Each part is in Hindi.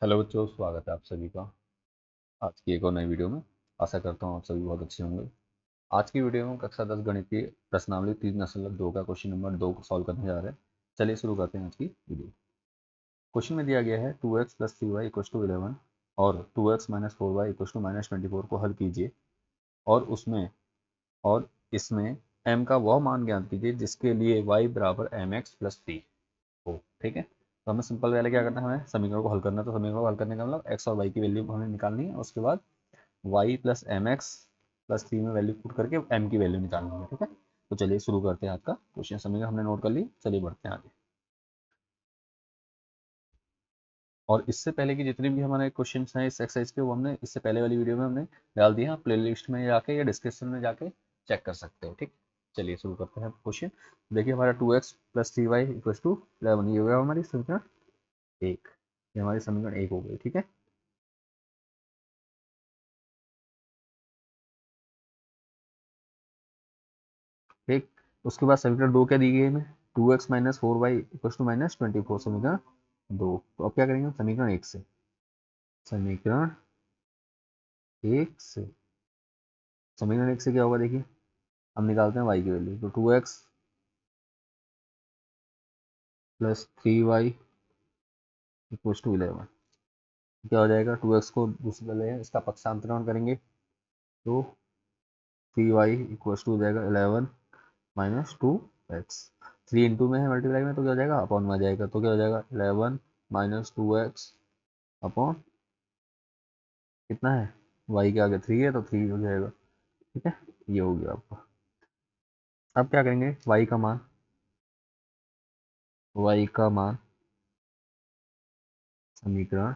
हेलो बच्चों, स्वागत है आप सभी का आज की एक और नई वीडियो में। आशा करता हूँ आप सभी बहुत अच्छे होंगे। आज की वीडियो में कक्षा 10 गणित की प्रश्नावली 3.2 का क्वेश्चन नंबर 2 को सॉल्व करने जा रहे हैं। चलिए शुरू करते हैं आज की वीडियो। क्वेश्चन में दिया गया है 2x plus 3y equal to 11 और 2x minus 4y equal to minus 24 को हल कीजिए और उसमें और इसमें m का वह मान ज्ञात कीजिए जिसके लिए y बराबर mx प्लस 3 हो। ठीक है, तो हमें सिंपल पहले क्या करना है, हमें समीकरण को हल करना है। तो समीकरण को हल करने का मतलब x और y की वैल्यू हमें निकालनी है, उसके बाद y plus M X plus 3 में वैल्यू पुट करके m की वैल्यू निकालनी है। ठीक है, तो चलिए शुरू करते हैं। आपका क्वेश्चन समीकरण हमने नोट कर ली, चलिए बढ़ते हैं आगे। और इससे पहले की जितने भी हमारे क्वेश्चन हैं इस एक्सरसाइज के, वो हमने इससे पहले वाली वीडियो में हमने डाल दिए हैं। आप प्ले लिस्ट में जाके या डिस्क्रिप्शन में जाके चेक कर सकते हैं। ठीक, चलिए शुरू करते हैं क्वेश्चन। देखिए हमारा 2x plus 3y equal to 11 ये हो गया हमारी समीकरण एक। ये हमारी समीकरण एक हो गई। ठीक है, ठीक। उसके बाद समीकरण दो क्या दी गई है हमें, 2x minus 4y equal to minus 24 समीकरण दो। तो अब क्या करेंगे, समीकरण एक से, समीकरण एक से, समीकरण एक से क्या होगा देखिए, हम निकालते हैं y की वैल्यू। तो 2x plus 3y equal to 11 क्या हो जाएगा, 2x को दूसरे वाले इसका पक्षांतरण करेंगे तो 3y इक्वल टू हो जाएगा 11 माइनस 2x। 3 इंटू में है मल्टीप्लाई में, तो क्या हो जाएगा अपॉन में आ जाएगा। तो क्या हो जाएगा 11 माइनस 2x अपॉन कितना है, y के आगे 3 है तो 3 हो जाएगा। ठीक है, ये हो गया आपका। अब क्या करेंगे, y का मान समीकरण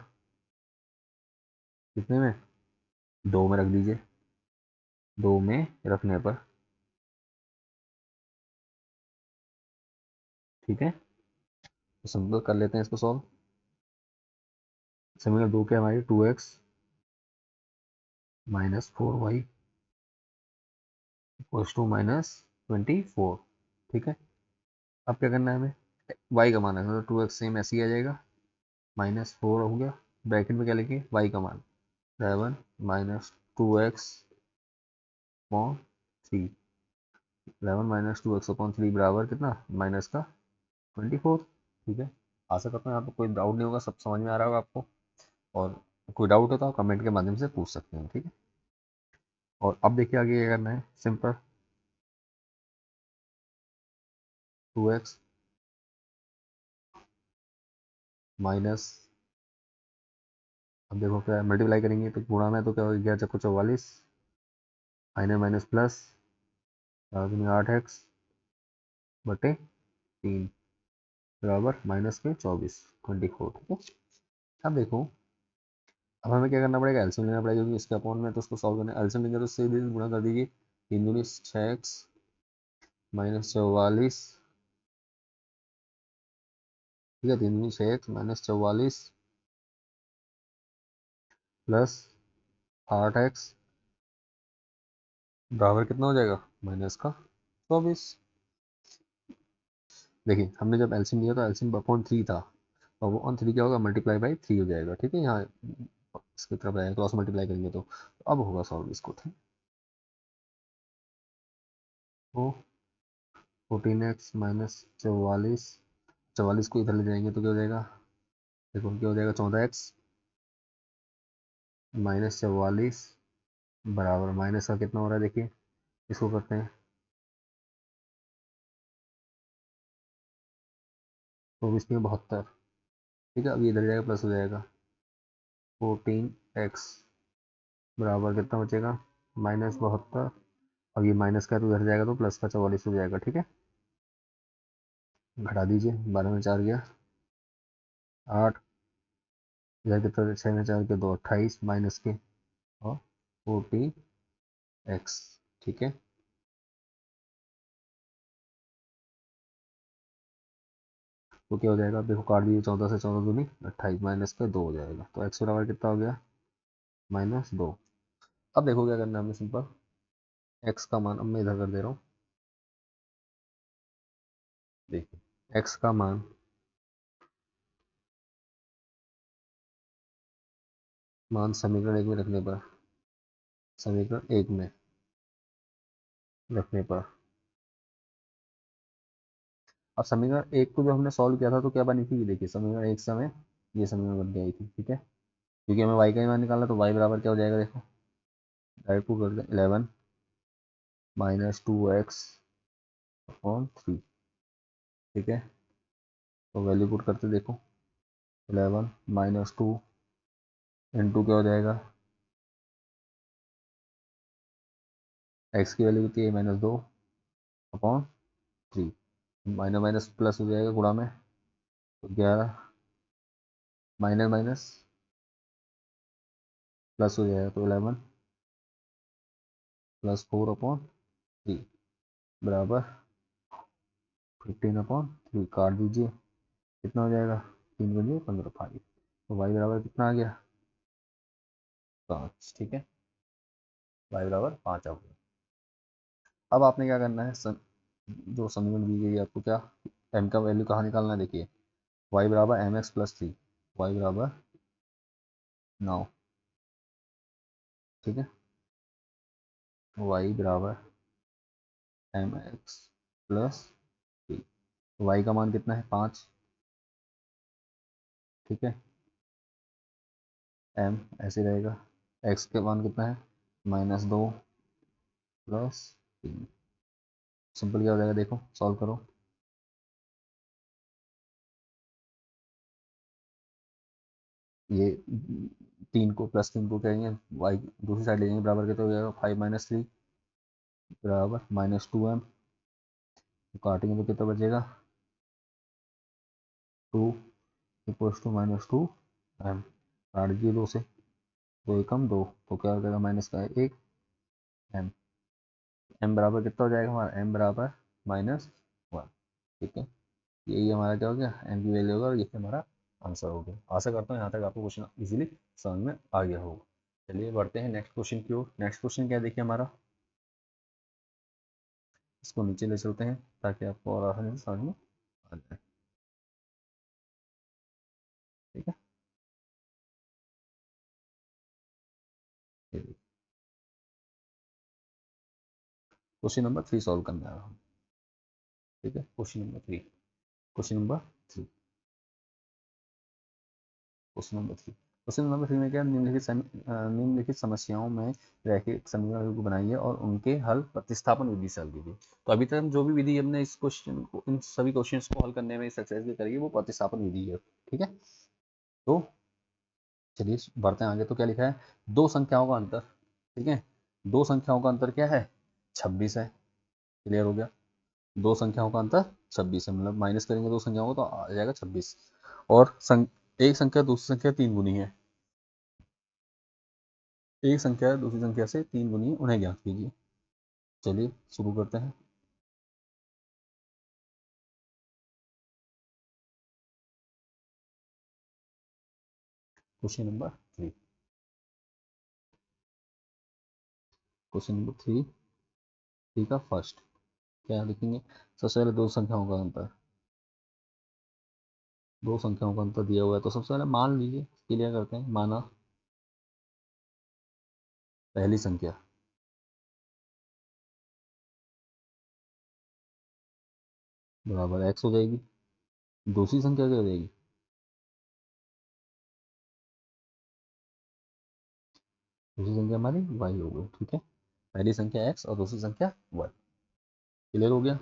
कितने में, दो में रख दीजिए। दो में रखने पर ठीक है, तो सिंपल कर लेते हैं इसको सॉल्व। समीकरण दो क्या हमारी, 2x minus 4y equals to minus 24। ठीक है, अब क्या करना है हमें, y का मान है तो 2x सेम ऐसे ही आ जाएगा, माइनस 4 हो गया। ब्रैकेट में क्या लिखे, y का मान 11 minus 2x upon 3। 11 minus 2x upon 3 बराबर कितना, माइनस का 24। ठीक है, आशा करता हूँ यहाँ पर कोई डाउट नहीं होगा, सब समझ में आ रहा होगा आपको। और कोई डाउट हो तो आप कमेंट के माध्यम से पूछ सकते हैं। ठीक है, और अब देखिए आगे क्या करना है, सिंपल 2x माइनस, अब देखो क्या मल्टीप्लाई करेंगे तो गुणा में तो क्या हो गया, चक्को 44 माइनस माइनस प्लस 8x बटे 3 बराबर माइनस के 24। ठीक है, अब देखो, अब हमें क्या करना पड़ेगा, एलसीएम लेना पड़ेगा क्योंकि इसके अपॉन में तो उसको सॉल्व करना है। एलसीएम लेंगे तो सीधे गुणा कर दीजिए, 3 दूनी 6x माइनस 44। ठीक है, 3 दूनी 6x माइनस 44 प्लस 8x बराबर कितना हो जाएगा, माइनस का 24। देखिए हमने जब एलसीएम लिया तो एलसीएम अपॉन 3 था, और वो ऑन 3 क्या होगा, मल्टीप्लाई बाई 3 हो जाएगा। ठीक है, यहाँ इसकी तरफ आएगा, क्रॉस मल्टीप्लाई करेंगे तो अब होगा सॉल्व इसको। ठीक, तो 14x माइनस 44, 44 को इधर ले जाएंगे तो क्या हो जाएगा, देखो क्या हो जाएगा, 14x माइनस 44 बराबर माइनस का कितना हो रहा है देखिए, इसको करते हैं 24 में 72। ठीक है, अब ये इधर जाएगा प्लस हो जाएगा, 14x बराबर कितना बचेगा, -72। अब ये माइनस का तो उधर जाएगा तो प्लस का 44 हो जाएगा। ठीक है, घटा दीजिए, 12 में 4 गया 8, इधर कितना, 6 में 4 के 2 28 माइनस के और 14x। ठीक है, तो क्या हो जाएगा, देखो काट दीजिए, 14 से 14 दूनी 28 माइनस का 2 हो जाएगा। तो x बराबर कितना हो गया, -2। अब देखो क्या करना है हमें, सिंपल x का मान अब मैं इधर कर दे रहा हूँ। देखिए x का मान मान समीकरण एक में रखने पर, समीकरण एक में रखने पर, अब समीकरण एक को जो हमने सॉल्व किया था तो क्या बनी थी, ये देखिए समीकरण एक से हमें ये समीकरण बन के आई थी, ठीक है, क्योंकि हमें y का मान निकालना, तो y बराबर क्या हो जाएगा, देखो डायरेक्ट को कर दें 11 माइनस 2x अपॉन 3, ठीक है, तो वैल्यू पुट करते देखो 11 माइनस 2 इंटू क्या हो जाएगा, x की वैल्यू कितनी है -2 अपॉन 3, माइनस माइनस प्लस हो जाएगा गुणा में, तो 11 माइनस माइनस प्लस हो जाएगा, तो 11 प्लस 4 अपॉन 3 बराबर 15/3, काट दीजिए, कितना हो जाएगा, 3×15 5, तो y बराबर कितना आ गया, 5, ठीक है, y बराबर 5 आ गया। अब आपने क्या करना है, जो समीकरण दी गई है आपको क्या, m का वैल्यू कहाँ निकालना है, देखिए y बराबर mx+3, y बराबर 9, ठीक है, y बराबर mx+3, y का मान कितना है 5, ठीक है, m ऐसे रहेगा, x के मान कितना है -2 +3, सिंपल क्या हो जाएगा, देखो सॉल्व करो, ये 3 को कहेंगे, वाई दूसरी साइड ले जाएंगे बराबर के, तो हो जाएगा 5 - 3 बराबर -2m, तो काटेंगे तो कितना बचेगा, 2 इक्वल्स टू -2m, काट दिए 2 से, 2 एकम 2, तो क्या हो जाएगा माइनस का 1m, m बराबर कितना हो जाएगा हमारा, m बराबर -1, ठीक है, यही हमारा क्या हो गया, m की वैल्यू होगा, और ये हमारा आंसर हो गया। आशा करता हूँ यहाँ तक आपको क्वेश्चन इजीली समझ में आ गया होगा। चलिए बढ़ते हैं नेक्स्ट क्वेश्चन की ओर। नेक्स्ट क्वेश्चन क्या है, देखिए हमारा, इसको नीचे ले चलते हैं ताकि आपको और आसानी से समझ में आ जाए, ठीक है, क्वेश्चन नंबर 3 सॉल्व करने आ रहा हूँ, ठीक है, क्वेश्चन नंबर 3 में क्या, निम्नलिखित समस्याओं में रैखिक समीकरण को बनाइए और उनके हल प्रतिस्थापन विधि से हल कीजिए। तो अभी तक जो भी विधि हमने इस क्वेश्चन को, इन सभी क्वेश्चंस को हल करने में सक्सेसफुल करी है, वो प्रतिस्थापन विधि है, ठीक है, तो चलिए बढ़ते हैं आगे। तो क्या लिखा है, दो संख्याओं का अंतर, ठीक है, दो संख्याओं का अंतर क्या है, 26 है, क्लियर हो गया, दो संख्याओं का अंतर 26 है, मतलब माइनस करेंगे दो संख्याओं को तो आ जाएगा 26, और एक संख्या दूसरी संख्या 3 गुनी है, एक संख्या दूसरी संख्या से 3 गुनी है, उन्हें ज्ञात कीजिए। चलिए शुरू करते हैं। क्वेश्चन नंबर 3, क्वेश्चन नंबर 3 ठीक है, फर्स्ट क्या लिखेंगे, सबसे पहले दो संख्याओं का अंतर, दो संख्याओं का अंतर दिया हुआ है, तो सबसे पहले मान लीजिए, क्लियर करते हैं, माना पहली संख्या बराबर x हो जाएगी, दूसरी संख्या क्या हो जाएगी, दूसरी संख्या हमारी y हो गई, ठीक है, पहली संख्या x और दूसरी संख्या y, क्लियर हो गया।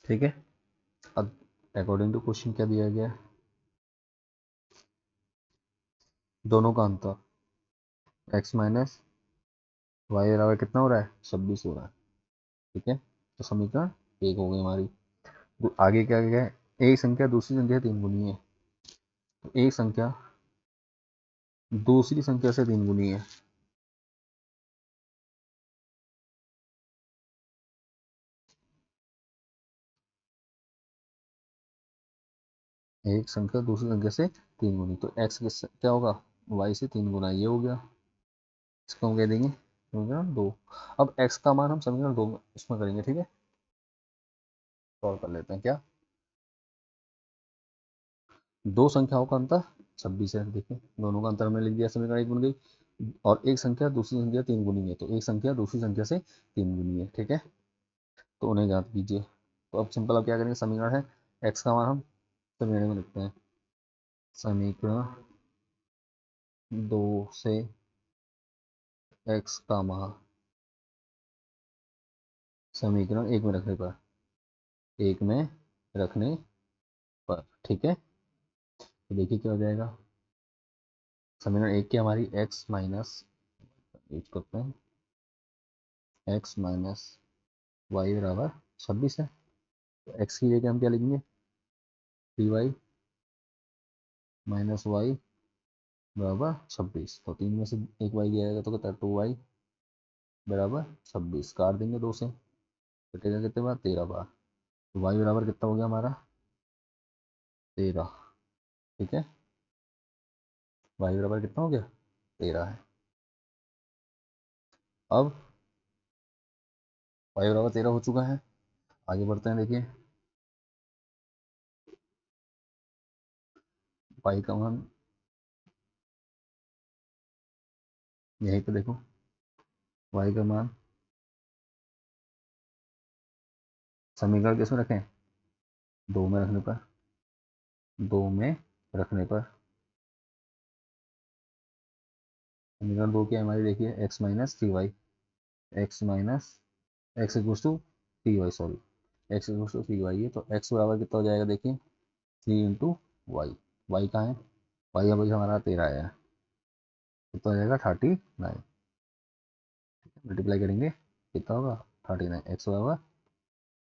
ठीक है, अब अकॉर्डिंग टू क्वेश्चन क्या दिया गया है, दोनों का अंतर x माइनस वाई बराबर कितना हो रहा है, 26 हो रहा है, ठीक है, तो समीकरण एक हो गई हमारी। तो आगे क्या गया है, एक संख्या दूसरी संख्या 3 गुनी है, तो एक संख्या दूसरी संख्या से 3 गुनी है, एक संख्या दूसरी संख्या से 3 गुनी, तो x क्या होगा, y से 3 गुना, ये हो गया, इसको हम कह देंगे समीकरण 2। अब x का मान हम समीकरण 2 में इसमें करेंगे, ठीक है, सॉल्व कर लेते हैं। क्या, दो संख्याओं का अंतर 26 है। देखिए दोनों का अंतर हमने लिख दिया, समीकरण एक बन गई। और एक संख्या दूसरी संख्या तीन गुनी है, तो एक संख्या दूसरी संख्या से तीन गुनी है। ठीक है, तो उन्हें ज्ञात कीजिए। तो अब सिंपल, अब क्या करेंगे, समीकरण है एक्स का मान हम समीकरण में लिखते हैं। समीकरण दो से एक्स का मान समीकरण एक में रखने पर, एक में रखने पर, ठीक है। तो देखिए क्या हो जाएगा, समीकरण एक की हमारी एक्स माइनस, यूज करते हैं, एक्स माइनस वाई बराबर 26 है। तो एक्स की जगह हम क्या लिखेंगे, 3y माइनस वाई बराबर 26। तो तीन में से एक वाई जाएगा तो कितना, 2y बराबर 26। काट देंगे दो से, कटेगा कितने बार, 13 बार। तो y बराबर कितना हो गया हमारा, 13। ठीक है, y बराबर कितना हो गया, 13 है। अब y बराबर 13 हो चुका है। आगे बढ़ते हैं, देखिए y का मान यहीं पे देखो, y का मान समीकरण किसमें रखें, दो में रखने पर, दो में रखने पर समीकरण दो की हमारी देखिए x minus three y, x minus x equals to three y, sorry x equals to three y है। तो एक्स बराबर कितना हो जाएगा, देखिए 3 इंटू वाई। वाई कहाँ है, वाई अभी हमारा 13 आया है, कितना हो जाएगा 39। मल्टीप्लाई करेंगे कितना होगा, 39। एक्स बराबर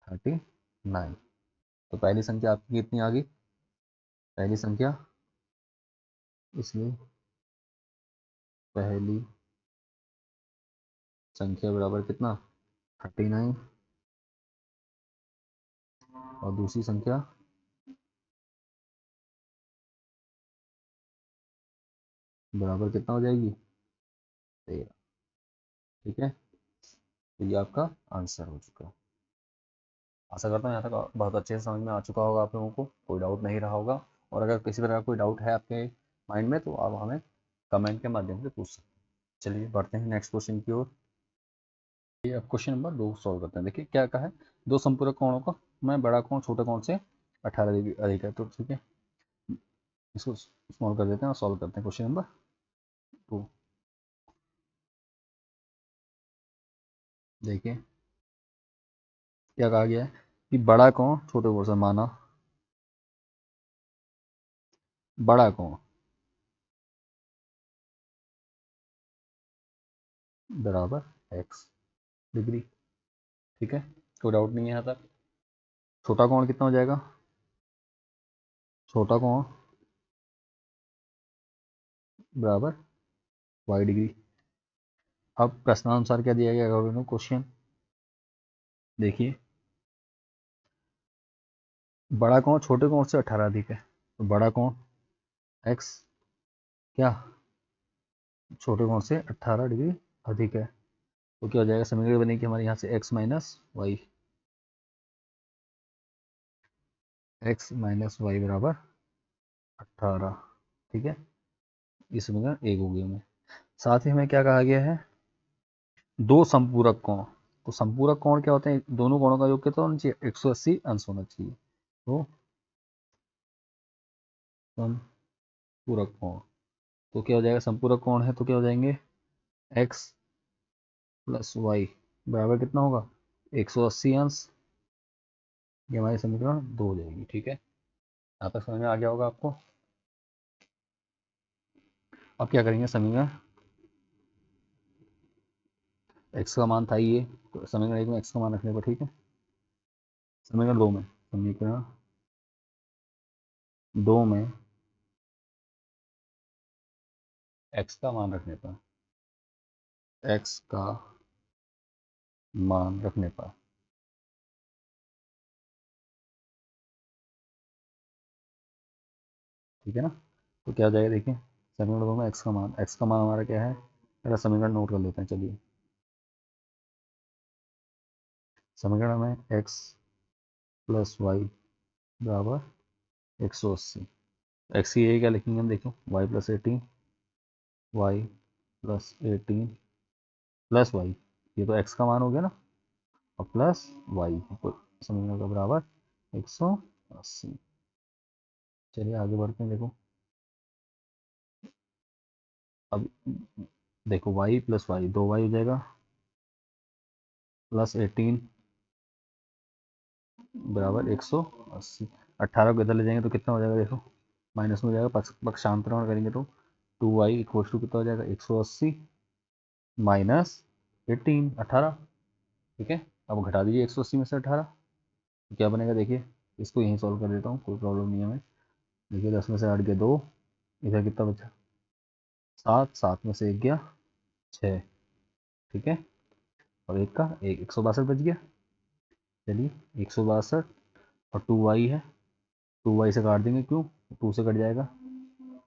39। तो पहली संख्या आपकी कितनी आ गई, पहली संख्या, इसलिए पहली संख्या बराबर कितना, 39। और दूसरी संख्या बराबर कितना हो जाएगी, 13। ठीक है, तो ये आपका आंसर हो चुका है। आशा करता हूँ यहाँ तक बहुत अच्छे से समझ में आ चुका होगा आप लोगों को, कोई डाउट नहीं रहा होगा। और अगर किसी प्रकार कोई डाउट है आपके माइंड में तो आप हमें कमेंट के माध्यम से पूछ सकते हैं। चलिए बढ़ते हैं नेक्स्ट क्वेश्चन की ओर। ये अब क्वेश्चन नंबर 2 सॉल्व करते हैं। देखिए क्या कहा है, दो संपूरक कोणों का मैं बड़ा कोण छोटे कोण से 18 डिग्री अधिक है। तो ठीक है, इसको स्मॉल कर देते हैं और सॉल्व करते हैं क्वेश्चन नंबर 2। देखिए क्या कहा गया है कि बड़ा कोण छोटे कोण से, माना बड़ा कोण बराबर एक्स डिग्री। ठीक है, कोई डाउट नहीं है यहाँ तक। छोटा कोण कितना हो जाएगा, छोटा कोण बराबर वाई डिग्री। अब प्रश्नानुसार क्या दिया गया अकॉर्डिंग टू क्वेश्चन, देखिए बड़ा कोण छोटे कोण से 18 अधिक है। तो बड़ा कोण एक्स क्या छोटे कोण से 18 डिग्री अधिक है। तो क्या हो जाएगा, समीकरण बनेगी हमारे यहाँ से x minus y, x minus y बराबर 18। ठीक है, ये समीकरण एक हो गई हमें। साथ ही हमें क्या कहा गया है, दो संपूरक कोण। तो संपूरक कोण क्या होते हैं, दोनों कोणों का योग कितना होना चाहिए, 180 अंश होना चाहिए। तो संपूरक कोण, तो क्या हो जाएगा, संपूरक कोण है तो क्या हो जाएंगे, एक्स प्लस वाई बराबर कितना होगा, 180 अंश। ये हमारी समीकरण दो हो जाएगी। ठीक है, यहाँ तक समझ में आ गया होगा आपको। अब क्या करेंगे, समीकरण एक्स का मान था ये, तो समीकरण एक में एक्स का मान रखने पर, ठीक है, समीकरण दो में, समीकरण दो में एक्स का मान रखने पर, एक्स का मान रखने पर, ठीक है ना। तो क्या हो जाएगा, देखिए समीकरण दो में एक्स का मान हमारा क्या है, पहला समीकरण नोट कर लेते हैं। चलिए समीकरण में एक्स प्लस वाई बराबर 180। एक्स की ये क्या लिखेंगे हम, देखो y plus 18, y plus 18 plus y, ये तो एक्स का मान हो गया ना, और प्लस वाई समीकरण का बराबर 180। चलिए आगे बढ़ते हैं। देखो अब देखो वाई प्लस वाई, दो वाई हो जाएगा, प्लस 18 बराबर 180। 18 को इधर ले जाएंगे तो कितना हो जाएगा, देखो माइनस में हो जाएगा, पक्षांतरण करेंगे तो 2y इक्वल टू कितना हो जाएगा, 180 माइनस 18, 18। ठीक है, अब घटा दीजिए 180 में से 18, तो क्या बनेगा देखिए, इसको यहीं सॉल्व कर देता हूँ, कोई प्रॉब्लम नहीं है हमें। देखिए 10 में से 8 गया 2, इधर कितना बचा 7, 7 में से 1 गया 6। ठीक है, और एक का एक 162 बच गया। चलिए 162 और 2y है, 2y से काट देंगे, क्यों 2 से कट जाएगा,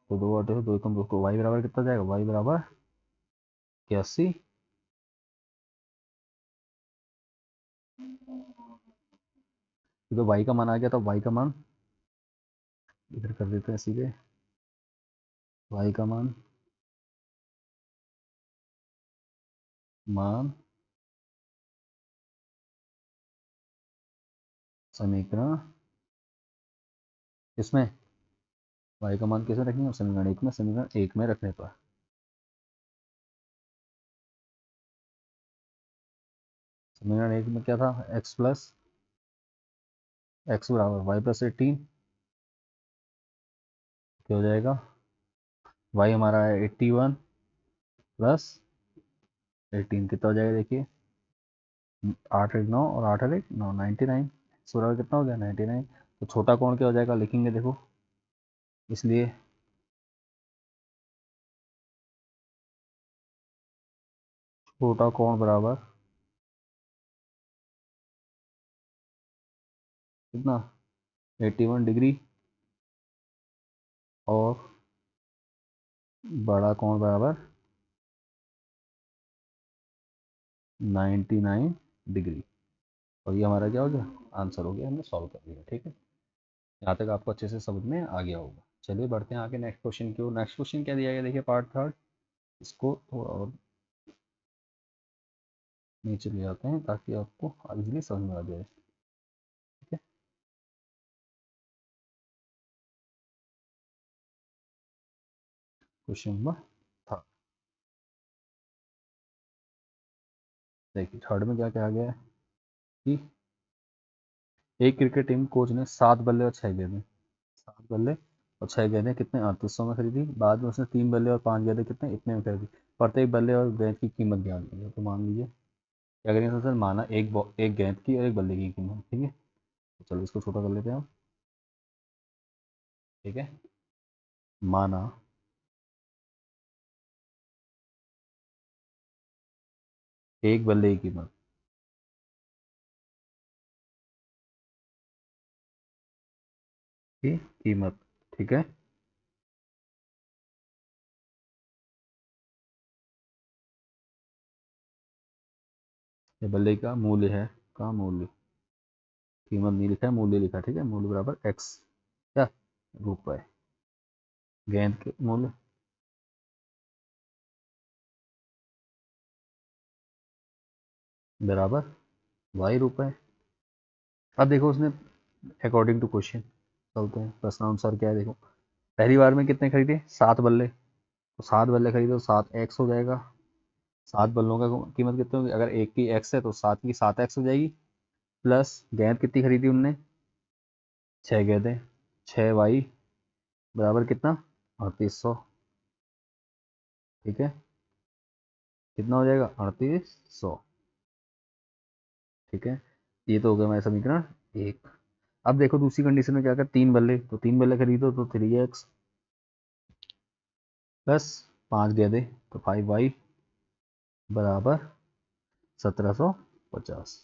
तो दो आटे हो, दो कम दो, तो y बराबर कितना जाएगा, y बराबर 81। तो y का मान आ गया, तो y का मान इधर कर देते हैं सीधे, y का मान मान समीकरण इसमें, y का मान किसमें रखेंगे, समीकरण एक में, समीकरण एक में रखने पर समीकरण एक में क्या था, x प्लस एक्स बराबर वाई प्लस 18, क्या हो जाएगा, y हमारा है 81 प्लस 18, कितना हो जाएगा देखिए, 8 एक 9 और 8 एक 9, 99। एक्स बराबर कितना हो गया 99। तो छोटा कोण क्या हो जाएगा लिखेंगे, देखो इसलिए छोटा कोण बराबर कितना 81 डिग्री, और बड़ा कोण बराबर 99 डिग्री। और ये हमारा क्या हो गया, आंसर हो गया, हमने सॉल्व कर दिया। ठीक है, यहाँ तक आपको अच्छे से समझ में आ गया होगा। चलिए बढ़ते हैं आगे नेक्स्ट क्वेश्चन की ओर। नेक्स्ट क्वेश्चन क्या दिया गया देखिए, पार्ट थर्ड, इसको थोड़ा और नीचे ले आते हैं ताकि आपको इजीली समझ में आ जाए। ठीक है, क्वेश्चन नंबर थर्ड, देखिए थर्ड में क्या कहा गया है कि एक क्रिकेट टीम कोच ने 7 बल्ले और 6 गेंदें, 7 बल्ले और 6 गेंदें कितने 3800 में खरीदी। बाद में उसने 3 बल्ले और 5 गेंदें कितने इतने में खरीदी। प्रत्येक बल्ले और गेंद की कीमत ज्ञात कीजिए। तो मान लीजिए क्या करेंगे सर, माना एक गेंद की और एक बल्ले की कीमत। ठीक है, तो चलो इसको छोटा कर लेते हैं हम। ठीक है, माना एक बल्ले की कीमत। ठीक है, ये बल्ले का मूल्य है, का मूल्य, कीमत नहीं लिखा है, मूल्य लिखा है। ठीक है, मूल्य बराबर एक्स, क्या रुपए, गेंद के मूल्य बराबर वाई रुपए। अब देखो उसने अकॉर्डिंग टू क्वेश्चन चलते हैं, प्रश्नानुसार क्या है देखो, पहली बार में कितने खरीदे 7 बल्ले, तो 7 बल्ले खरीदे तो 7x हो जाएगा। 7 बल्लों का कीमत कितनी होगी, अगर एक की x है तो 7 की 7x हो जाएगी, प्लस गेंद कितनी खरीदी उनने, 6 गेंदें, 6y बराबर कितना 3800। ठीक है, कितना हो जाएगा 3800। ठीक है, ये तो हो गया हमारा समीकरण एक। अब देखो दूसरी कंडीशन में क्या कर, 3 बल्ले, तो 3 बल्ले खरीदो तो 3x प्लस 5 गेंदें, तो 5y बराबर 1750।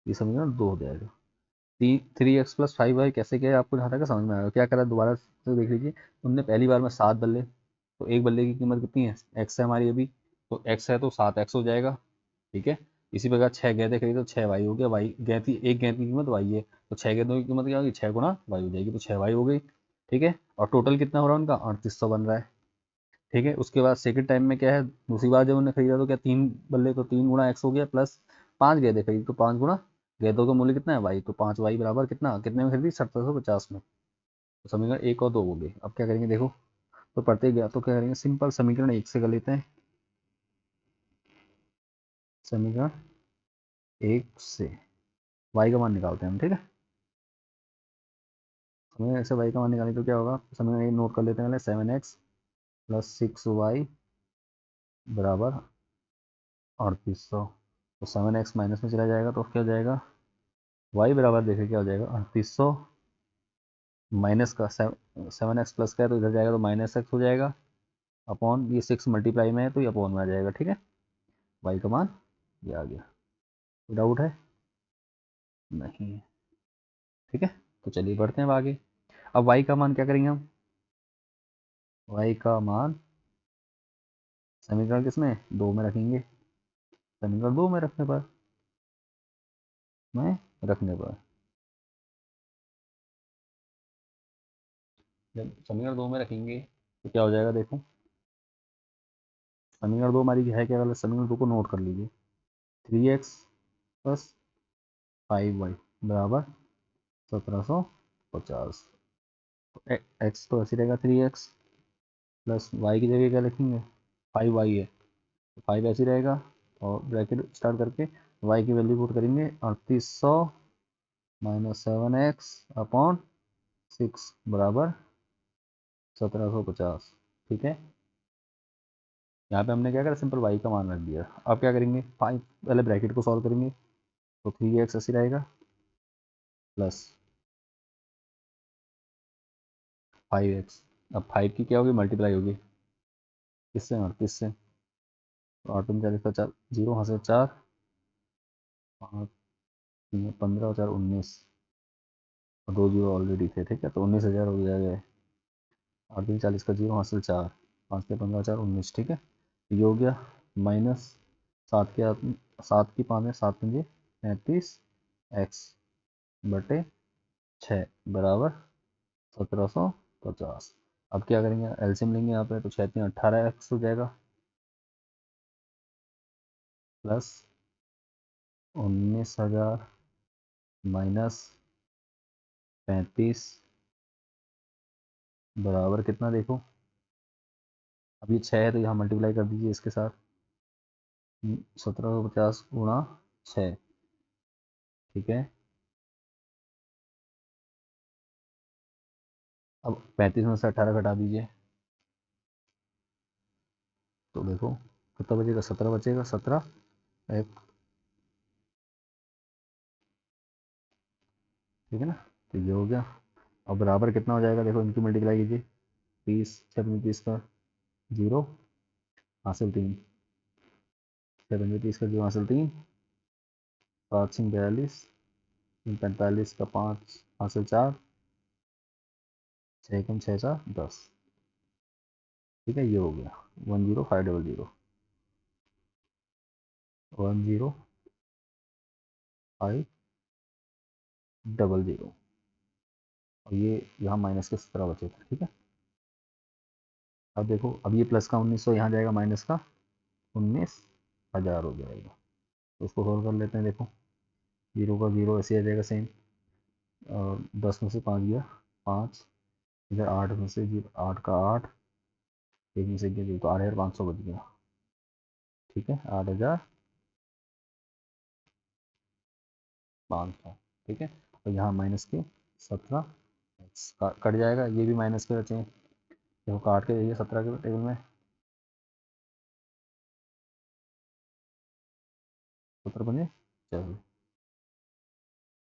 ये समीकरण दो हो जाएगा। 3x प्लस 5y कैसे किया है आपको जहाँ तक समझ में आएगा, क्या करा दोबारा से देख लीजिए। उनने पहली बार में 7 बल्ले, तो एक बल्ले की कीमत कितनी है, एक्स है हमारी अभी, तो एक्स है तो 7x हो जाएगा। ठीक है, इसी प्रकार 6 गेंदें खरीदी तो 6y हो गया, वाई गेंद की एक गेंद की कीमत y है, तो 6 गेंदों की कीमत क्या होगी, 6 गुना y हो जाएगी, तो 6y हो गई। ठीक है, और टोटल कितना हो रहा है उनका, 3800 बन रहा है। ठीक है, उसके बाद सेकंड टाइम में क्या है, दूसरी बार जब उन्होंने खरीदा तो क्या 3 बल्ले, तो 3 गुना x हो गया, प्लस 5 गेंदें खरीदी तो 5 गुना गेंदों का मूल्य कितना है y, तो 5y बराबर कितना, कितने में खरीदी, 1750 में। तो समीकरण 1 और 2 हो गए। अब क्या करेंगे देखो, तो पढ़ते गया तो क्या करेंगे, सिंपल समीकरण 1 से कर लेते हैं। समीकरण 1 से y का मान निकालते हैं हम, ठीक है। समीकरण 1 से y का मान निकालेंगे तो क्या होगा, समीकरण 1 नोट कर लेते हैं पहले, 7x प्लस 6y बराबर 3800। तो 7x माइनस में चला जाएगा तो क्या हो जाएगा, y बराबर देखिए क्या हो जाएगा, 3800 माइनस का 7x प्लस का है तो इधर जाएगा तो माइनस एक्स हो जाएगा, अपॉन ये 6 मल्टीप्लाई में है तो ये अपॉन में आ जाएगा। ठीक है, y का मान ये आ गया। कोई डाउट है, नहीं है। ठीक है, तो चलिए बढ़ते हैं अब आगे। अब y का मान क्या करेंगे हम, y का मान समीकरण किसमें, 2 में रखेंगे। समीकरण 2 में रखने पर जब समीकरण 2 में रखेंगे तो क्या हो जाएगा देखो, समीकरण 2 हमारी है क्या, वाला समीकरण 2 को नोट कर लीजिए, 3x प्लस 5y बराबर 1750। एक्स तो ऐसे रहेगा 3x, प्लस वाई की जगह क्या लिखेंगे, 5y है तो 5 ऐसे रहेगा, और ब्रैकेट स्टार्ट करके y की वैल्यू पुट करेंगे, 3800 माइनस 7x अपॉन 6 बराबर 1750। ठीक है, यहाँ पे हमने क्या करा, सिंपल y का मान रख दिया। अब क्या करेंगे, 5 पहले ब्रैकेट को सॉल्व करेंगे, तो 3x ऐसे रहेगा प्लस 5x। अब 5 की क्या होगी, मल्टीप्लाई होगी किससे, 38 से, तो 8 39 का 4, जीरो हाथ से 4, 5 15 और 4 19, और 2 जीरो ऑलरेडी थे। ठीक है, तो 19,000 हो जाएगा। 8 दिन 40 का जीरो हासिल 4, 5 के 15 4 19। ठीक है, ये हो गया, माइनस 7 की 5 में 7 पंजे 35 एक्स बटे 6 बराबर 1750। अब क्या करेंगे, एलसीएम लेंगे यहाँ पे, तो 6 3 18 एक्स हो जाएगा, प्लस 19,000 माइनस 35 बराबर कितना देखो, अब ये 6 है तो यहाँ मल्टीप्लाई कर दीजिए इसके साथ, 1750 गुणा 6। ठीक है, अब 35 में से 18 घटा दीजिए, तो देखो कितना बचेगा, 17 बचेगा, 17 एक। ठीक है ना, तो ये हो गया। अब बराबर कितना हो जाएगा देखो, इनकी मल्टीप्लाई कीजिए, 30 6 30 का जीरो हासिल 3, 6 30 का जीरो हासिल 3, 7 6 42, 45 का 5 हासिल 4, 6 कम 6 4 10। ठीक है, ये हो गया 10500, 10500, और ये यहाँ माइनस के 17 बचे थे। ठीक है, अब देखो, अब ये प्लस का 1900 यहाँ जाएगा, माइनस का 19,000 हो जाएगा। तो उसको सोल्व कर लेते हैं, देखो जीरो का जीरो ऐसे आ जाएगा सेम, और 10 में से 5 गया 5, इधर 8 में से जीरो 8 का 8, एक में से गया जीरो, तो 8,500 बच गया। ठीक है, 8,500। ठीक है, और यहाँ माइनस के 17 कट जाएगा, ये भी माइनस के बचे हैं, देखो काट के देखिए 17 के टेबल में, 17 बने 84,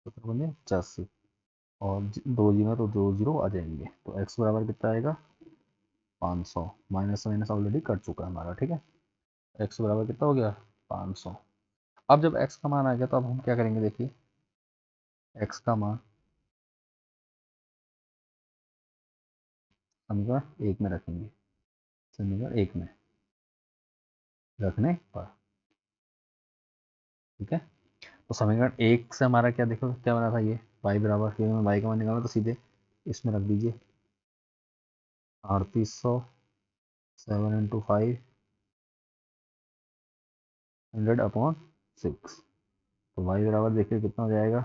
17 बने 85, और दो जीरो तो दो जीरो आ जाएंगे, तो एक्स बराबर कितना आएगा, 500। माइनस माइनस ऑलरेडी कट चुका है हमारा। ठीक है, एक्स बराबर कितना हो गया, 500। अब जब एक्स का मान आ गया तो अब हम क्या करेंगे देखिए, एक्स का मान समीकरण 1 में रखेंगे, समीकरण 1 में रखने पर ठीक है। तो समीकरण एक से हमारा क्या, देखो क्या बना था, ये y बराबर, क्योंकि हमें y का मान निकालना तो सीधे इसमें रख दीजिए 3800 7 इंटू 500/6। तो y बराबर देखिए कितना हो जाएगा,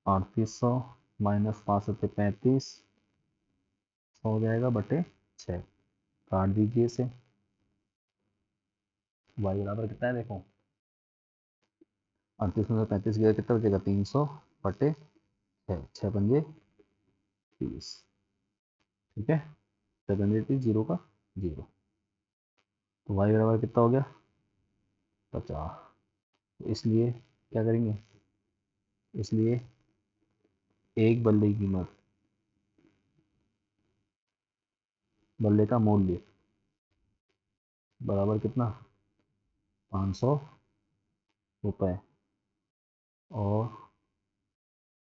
3800 माइनस 5 हो जाएगा बटे 6। काट दीजिए इसे। y बराबर कितना है देखो, 38 में से 35 गया कितना बचेगा, 300/6, 6×5 = 30। ठीक है, 6×30 जीरो का जीरो। तो y बराबर कितना हो गया, 50। तो इसलिए क्या करेंगे, इसलिए एक बल्ले की कीमत, बल्ले का मूल्य बराबर कितना, 500 रुपये, और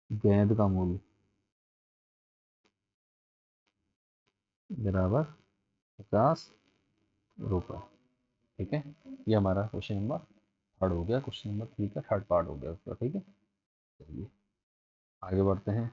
गेंद का मूल्य बराबर 50 रुपये। ठीक है, ये हमारा क्वेश्चन नंबर थर्ड हो गया, क्वेश्चन नंबर 3 का थर्ड पार्ट हो गया उसका। ठीक है, चलिए आगे बढ़ते हैं।